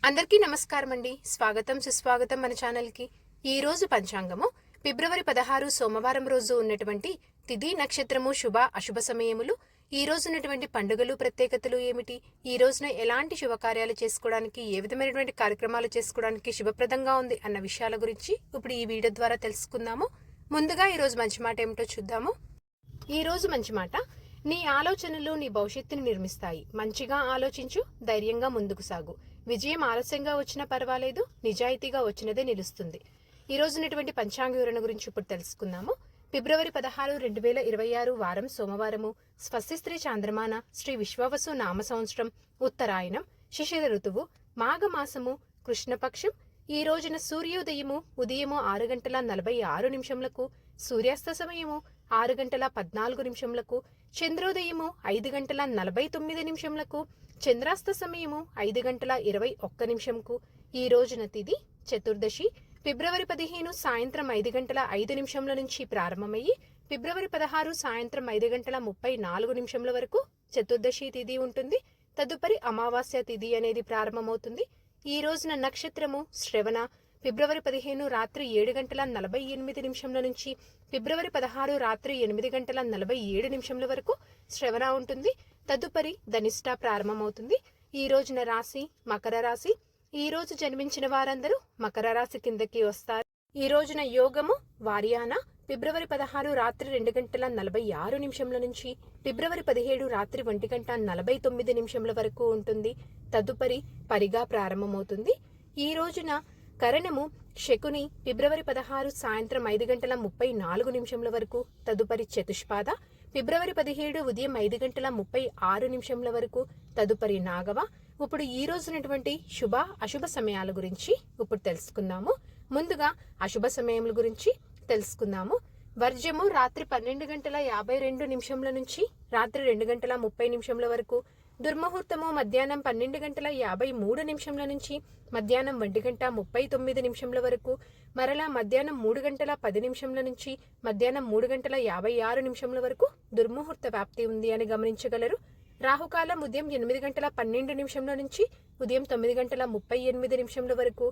అందరికీ నమస్కారం అండి. స్వాగతం సుస్వాగతం మన ఛానల్కి. ఈ రోజు పంచాంగము ఫిబ్రవరి 16 సోమవారం రోజు ఉన్నటువంటి తిథి నక్షత్రము శుభ అశుభ సమయములు, ఈ రోజు ఉన్నటువంటి పండుగలు ప్రత్యేకతలు ఏమిటి, ఈ రోజున ఎలాంటి శుభకార్యాలు చేసుకోవడానికి, ఏ విధమైనటువంటి కార్యక్రమాలు చేసుకోవడానికి శుభప్రదంగా ఉంది అన్న విషయాల గురించి ఇప్పుడు ఈ వీడియో ద్వారా తెలుసుకుందాము. ముందుగా ఈ రోజు మంచి మాట ఏమిటో చూద్దాము. ఈ రోజు మంచి మాట, నీ ఆలోచనలు నీ భవిష్యత్తుని నిర్మిస్తాయి. మంచిగా ఆలోచించు, ధైర్యంగా ముందుకు సాగు. విజయం ఆలస్యంగా వచ్చినా పర్వాలేదు, నిజాయితీగా వచ్చినదే నిలుస్తుంది. ఈ రోజు ఉన్నటువంటి పంచాంగ వివరణ గురించి ఇప్పుడు తెలుసుకుందాము. ఫిబ్రవరి 16, 2026 వారం సోమవారము, స్వస్తి స్త్రీ చాంద్రమాన, శ్రీ విశ్వవసు నామ సంవత్సరం, ఉత్తరాయణం, శిశిర ఋతువు, మాఘమాసము, కృష్ణపక్షం. ఈ రోజున సూర్యోదయము ఉదయము 6:46, సూర్యాస్త సమయము 6:14, చంద్రోదయము 5:49, చంద్రాస్త సమయము 5:21. ఈ రోజున తిథి చతుర్దశి. ఫిబ్రవరి 15 సాయంత్రం 5:05 నుంచి ప్రారంభమయ్యి ఫిబ్రవరి 16 సాయంత్రం 5:34 వరకు చతుర్దశి తిథి ఉంటుంది. తదుపరి అమావాస్య తిథి అనేది ప్రారంభమవుతుంది. ఈ రోజున నక్షత్రము శ్రవణ. ఫిబ్రవరి 15 రాత్రి 7:48 నుంచి ఫిబ్రవరి 16 రాత్రి 8:47 వరకు శ్రవణ ఉంటుంది. తదుపరి ధనిష్ట ప్రారంభమవుతుంది. ఈ రోజున రాశి మకర రాశి. ఈ రోజు జన్మించిన వారందరూ మకర రాశి కిందకి వస్తారు. ఈ రోజున యోగము వార్యాన. ఫిబ్రవరి 16 రాత్రి 2:46 నుంచి ఫిబ్రవరి 17 రాత్రి 1:49 వరకు ఉంటుంది. తదుపరి పరిగా ప్రారంభమవుతుంది. ఈ రోజున కరణము శకుని. ఫిబ్రవరి 16 సాయంత్రం 5:34 వరకు. తదుపరి చతుష్పాద. ఫిబ్రవరి 17 ఉదయం 5:36 వరకు. తదుపరి నాగవ. ఇప్పుడు ఈ రోజునటువంటి శుభ అశుభ సమయాల గురించి ఇప్పుడు తెలుసుకుందాము. ముందుగా అశుభ సమయముల గురించి తెలుసుకుందాము. వర్జము రాత్రి 12:52 నుంచి రాత్రి 2:30 వరకు. దుర్ముహూర్తము మధ్యాహ్నం 12:53 నుంచి మధ్యాహ్నం 1:39 వరకు. మరలా మధ్యాహ్నం 3:10 నుంచి మధ్యాహ్నం 3:56 వరకు దుర్ముహూర్త వ్యాప్తి ఉంది అని గమనించగలరు. రాహుకాలం ఉదయం 8:12 నుంచి ఉదయం 9:38 వరకు.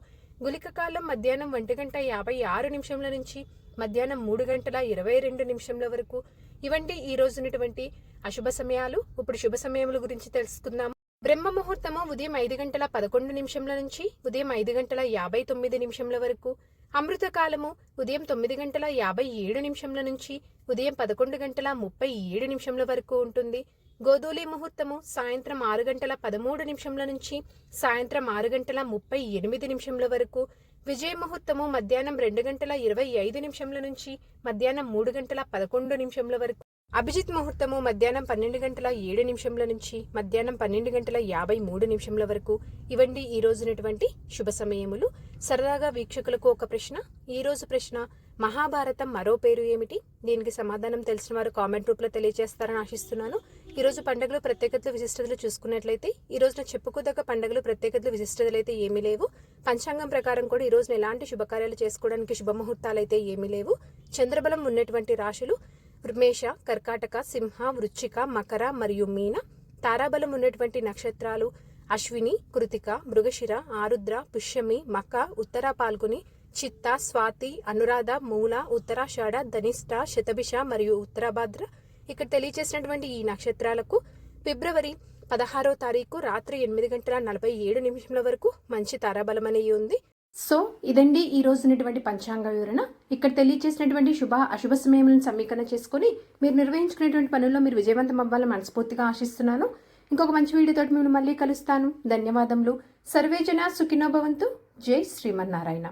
గుళిక కాలం మధ్యాహ్నం 1:56 నుంచి మధ్యాహ్నం 3:22 వరకు. ఇవంటి ఈ రోజునటువంటి అశుభ సమయాలు. ఇప్పుడు శుభ సమయముల గురించి తెలుసుకుందాము. బ్రహ్మ ముహూర్తము ఉదయం 5:11 నుంచి ఉదయం 5:59 వరకు. అమృత కాలము ఉదయం 9:57 నుంచి ఉదయం 11:37 వరకు ఉంటుంది. గోధూలి ముహూర్తము సాయంత్రం 6:13 నుంచి సాయంత్రం 6:38 వరకు. విజయ ముహూర్తము మధ్యాహ్నం 2:25 నుంచి మధ్యాహ్నం 3:11 వరకు. అభిజిత్ ముహూర్తము మధ్యాహ్నం 12:07 నుంచి మధ్యాహ్నం 12:53 వరకు. ఇవండి ఈ రోజునటువంటి శుభ సమయములు. సరదాగా వీక్షకులకు ఒక ప్రశ్న. ఈ రోజు ప్రశ్న, మహాభారతం మరో పేరు ఏమిటి? దీనికి సమాధానం తెలిసిన వారు కామెంట్ రూపంలో తెలియజేస్తారని ఆశిస్తున్నాను. ఈ రోజు పండుగలు ప్రత్యేకతలు విశిష్టతలు చూసుకున్నట్లయితే ఈ రోజున చెప్పుకోదగ్గ పండుగలు ప్రత్యేకతలు విశిష్టతలు అయితే ఏమీ లేవు. పంచాంగం ప్రకారం కూడా ఈ రోజున ఎలాంటి శుభకార్యాలు చేసుకోవడానికి శుభముహూర్తాలు అయితే ఏమీ లేవు. చంద్రబలం ఉన్నటువంటి రాశులు మేష, కర్కాటక, సింహ, వృశ్చిక, మకర మరియు మీన. తారాబలం ఉన్నటువంటి నక్షత్రాలు అశ్విని, కృతిక, మృగశిర, ఆరుద్ర, పుష్యమి, మక, ఉత్తర పాల్గొని, చిత్త, స్వాతి, అనురాధ, మూల, ఉత్తరాషాఢ, ధనిష్ట, శతభిష మరియు ఉత్తరాభాద్ర. ఇక్కడ తెలియజేసినటువంటి ఈ నక్షత్రాలకు ఫిబ్రవరి 16వ తారీఖు రాత్రి 8:47 వరకు మంచి తారాబలం అనేది ఉంది. సో ఇదండి ఈ రోజునటువంటి పంచాంగ వివరణ. ఇక్కడ తెలియజేసినటువంటి శుభ అశుభ సమయములను సమీకరణ చేసుకుని మీరు నిర్వహించుకునేటువంటి పనుల్లో మీరు విజయవంతం అవ్వాలని మనస్ఫూర్తిగా ఆశిస్తున్నాను. ఇంకొక మంచి వీడియోతో మేము మళ్ళీ కలుస్తాను. ధన్యవాదములు. సర్వేజన సుఖినో భవంతు. జై శ్రీమన్నారాయణ.